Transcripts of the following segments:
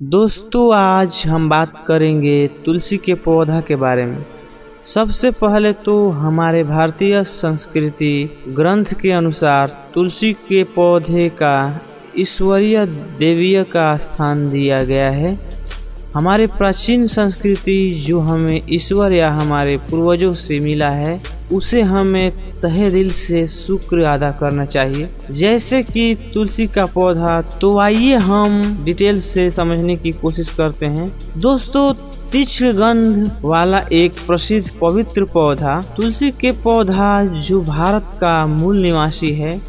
दोस्तों, आज हम बात करेंगे तुलसी के पौधा के बारे में। सबसे पहले तो हमारे भारतीय संस्कृति ग्रंथ के अनुसार तुलसी के पौधे का ईश्वरीय देवीय का स्थान दिया गया है। हमारे प्राचीन संस्कृति जो हमें ईश्वर या हमारे पूर्वजों से मिला है, उसे हमें तहे दिल से शुक्र अदा करना चाहिए। जैसे कि तुलसी का पौधा, तो आइए हम डिटेल से समझने की कोशिश करते हैं। दोस्तों, तीक्ष्ण गंध वाला एक प्रसिद्ध पवित्र पौधा तुलसी के पौधा जो भारत का मूल निवासी है,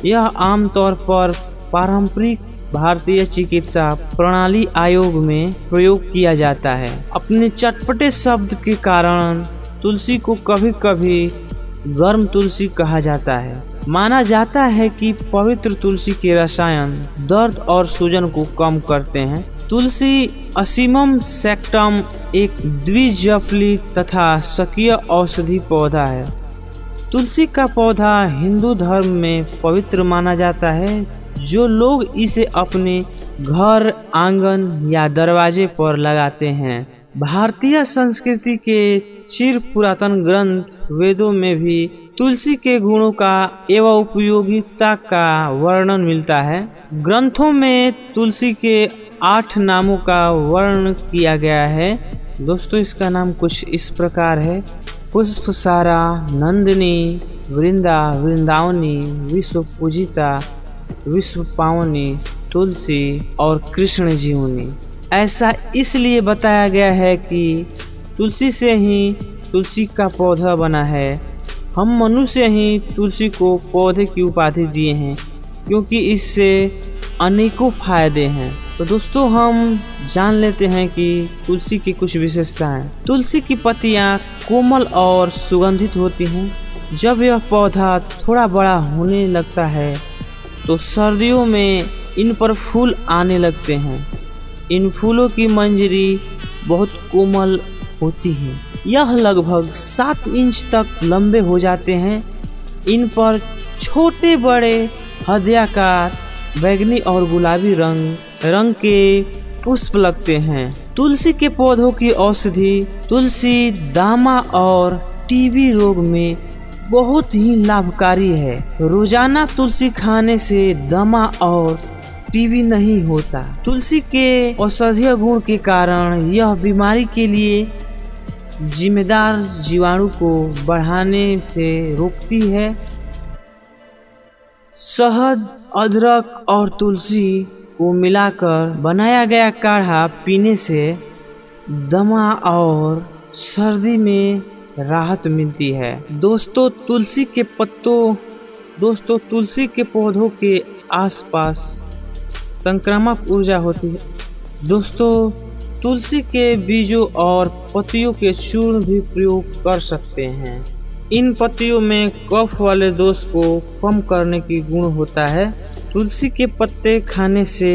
यह आमतौर पर पारंपरिक भारतीय चिकित्सा प्रणाली आयोग में प्रयोग किया जाता है। अपने चटपटे शब्द के कारण तुलसी को कभी कभी गर्म तुलसी कहा जाता है। माना जाता है कि पवित्र तुलसी के रसायन दर्द और सूजन को कम करते हैं। तुलसी असीमम सैक्टम एक द्विजफली तथा शकीय औषधि पौधा है। तुलसी का पौधा हिंदू धर्म में पवित्र माना जाता है। जो लोग इसे अपने घर, आंगन या दरवाजे पर लगाते हैं। भारतीय संस्कृति के चिर पुरातन ग्रंथ वेदों में भी तुलसी के गुणों का एवं उपयोगिता का वर्णन मिलता है। ग्रंथों में तुलसी के 8 नामों का वर्णन किया गया है। दोस्तों, इसका नाम कुछ इस प्रकार है: पुष्पसारा, नंदिनी, वृंदा, वृंदावनी, विश्व पूजिता, विश्व पावनी, तुलसी और कृष्ण जीवनी। ऐसा इसलिए बताया गया है कि तुलसी से ही तुलसी का पौधा बना है। हम मनुष्य ही तुलसी को पौधे की उपाधि दिए हैं, क्योंकि इससे अनेकों फायदे हैं। तो दोस्तों, हम जान लेते हैं कि तुलसी की कुछ विशेषताएं। तुलसी की पत्तियां कोमल और सुगंधित होती हैं। जब यह पौधा थोड़ा बड़ा होने लगता है तो सर्दियों में इन पर फूल आने लगते हैं। इन फूलों की मंजरी बहुत कोमल होती है। यह लगभग 7 इंच तक लंबे हो जाते हैं। इन पर छोटे बड़े हृदयाकार बैंगनी और गुलाबी रंग के पुष्प लगते हैं। तुलसी के पौधों की औषधि तुलसी दामा और टीबी रोग में बहुत ही लाभकारी है। रोजाना तुलसी खाने से दमा और टीबी नहीं होता। तुलसी के औषधीय गुण के कारण यह बीमारी के लिए जिम्मेदार जीवाणु को बढ़ाने से रोकती है। शहद, अदरक और तुलसी को मिलाकर बनाया गया काढ़ा पीने से दमा और सर्दी में राहत मिलती है। दोस्तों, तुलसी के पौधों के आसपास संक्रामक ऊर्जा होती है। दोस्तों, तुलसी के बीजों और पत्तियों के चूर्ण भी प्रयोग कर सकते हैं। इन पत्तियों में कफ वाले दोष को कम करने की गुण होता है। तुलसी के पत्ते खाने से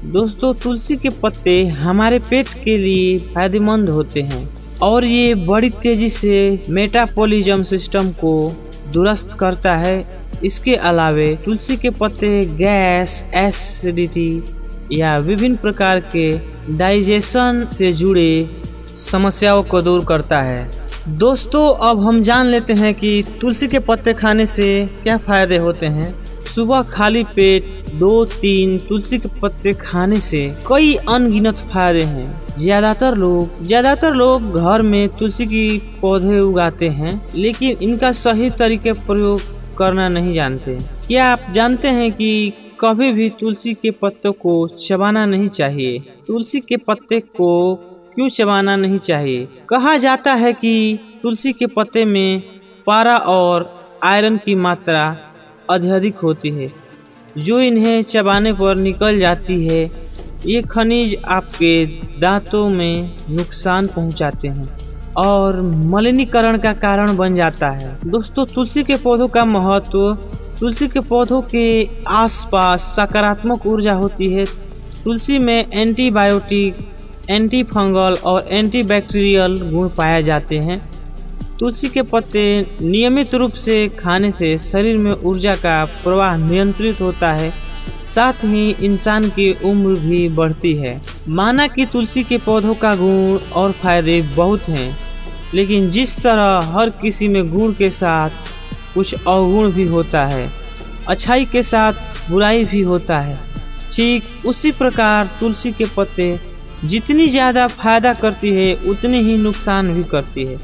दोस्तों, तुलसी के पत्ते हमारे पेट के लिए फायदेमंद होते हैं और ये बड़ी तेजी से मेटाबॉलिज्म सिस्टम को दुरुस्त करता है। इसके अलावे तुलसी के पत्ते गैस, एसिडिटी या विभिन्न प्रकार के डाइजेशन से जुड़े समस्याओं को दूर करता है। दोस्तों, अब हम जान लेते हैं कि तुलसी के पत्ते खाने से क्या फायदे होते हैं। सुबह खाली पेट 2-3 तुलसी के पत्ते खाने से कई अनगिनत फायदे हैं। ज्यादातर लोग घर में तुलसी की पौधे उगाते हैं, लेकिन इनका सही तरीके प्रयोग करना नहीं जानते। क्या आप जानते हैं कि कभी भी तुलसी के पत्तों को चबाना नहीं चाहिए? तुलसी के पत्ते को क्यों चबाना नहीं चाहिए? कहा जाता है कि तुलसी के पत्ते में पारा और आयरन की मात्रा अत्यधिक होती है, जो इन्हें चबाने पर निकल जाती है। ये खनिज आपके दांतों में नुकसान पहुंचाते हैं और मलिनीकरण का कारण बन जाता है। दोस्तों, तुलसी के पौधों का महत्व। तुलसी के पौधों के आसपास सकारात्मक ऊर्जा होती है। तुलसी में एंटीबायोटिक, एंटी फंगल और एंटीबैक्टीरियल गुण पाए जाते हैं। तुलसी के पत्ते नियमित रूप से खाने से शरीर में ऊर्जा का प्रवाह नियंत्रित होता है। साथ ही इंसान की उम्र भी बढ़ती है। माना कि तुलसी के पौधों का गुण और फायदे बहुत हैं, लेकिन जिस तरह हर किसी में गुण के साथ कुछ अवगुण भी होता है, अच्छाई के साथ बुराई भी होता है, ठीक उसी प्रकार तुलसी के पत्ते जितनी ज़्यादा फायदा करती है उतनी ही नुकसान भी करती है।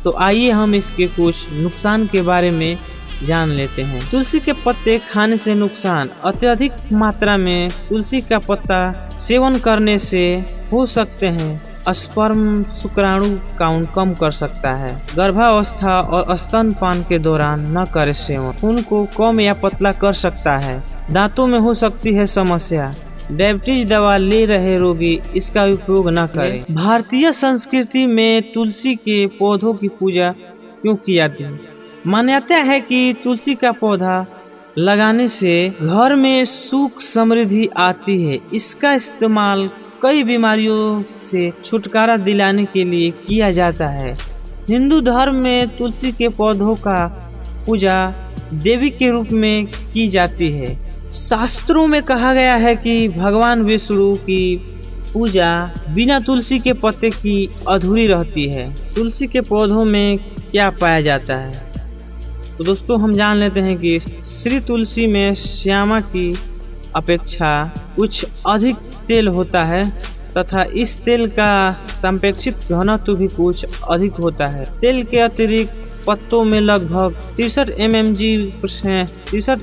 तो आइए हम इसके कुछ नुकसान के बारे में जान लेते हैं। तुलसी के पत्ते खाने से नुकसान। अत्यधिक मात्रा में तुलसी का पत्ता सेवन करने से हो सकते हैं स्पर्म शुक्राणु काउंट कम कर सकता है। गर्भावस्था और स्तनपान के दौरान न करे सेवन। खून को कम या पतला कर सकता है। दांतों में हो सकती है समस्या। डायबिटीज दवा ले रहे रोगी इसका उपयोग न करें। भारतीय संस्कृति में तुलसी के पौधों की पूजा क्यों की जाती है? मान्यता है कि तुलसी का पौधा लगाने से घर में सुख समृद्धि आती है। इसका इस्तेमाल कई बीमारियों से छुटकारा दिलाने के लिए किया जाता है। हिंदू धर्म में तुलसी के पौधों का पूजा देवी के रूप में की जाती है। शास्त्रों में कहा गया है कि भगवान विष्णु की पूजा बिना तुलसी के पत्ते की अधूरी रहती है। तुलसी के पौधों में क्या पाया जाता है? तो दोस्तों हम जान लेते हैं कि श्री तुलसी में श्यामा की अपेक्षा कुछ अधिक तेल होता है तथा इस तेल का सापेक्षिक घनत्व भी कुछ अधिक होता है। तेल के अतिरिक्त पत्तों में लगभग 63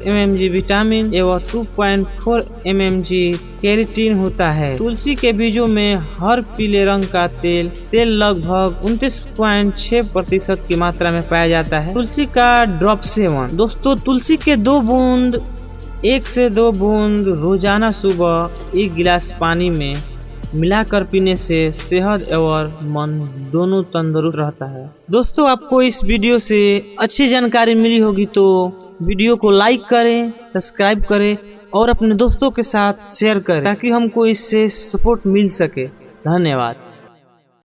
mmg विटामिन एवं 2.4 mmg केराटिन होता है। तुलसी के बीजों में हर पीले रंग का तेल लगभग 29.6% की मात्रा में पाया जाता है। तुलसी का ड्रॉप सेवन। दोस्तों तुलसी के 1 से 2 बूंद रोजाना सुबह 1 गिलास पानी में मिलाकर पीने से सेहत एवं मन दोनों तंदुरुस्त रहता है। दोस्तों आपको इस वीडियो से अच्छी जानकारी मिली होगी तो वीडियो को लाइक करें, सब्सक्राइब करें और अपने दोस्तों के साथ शेयर करें ताकि हमको इससे सपोर्ट मिल सके। धन्यवाद।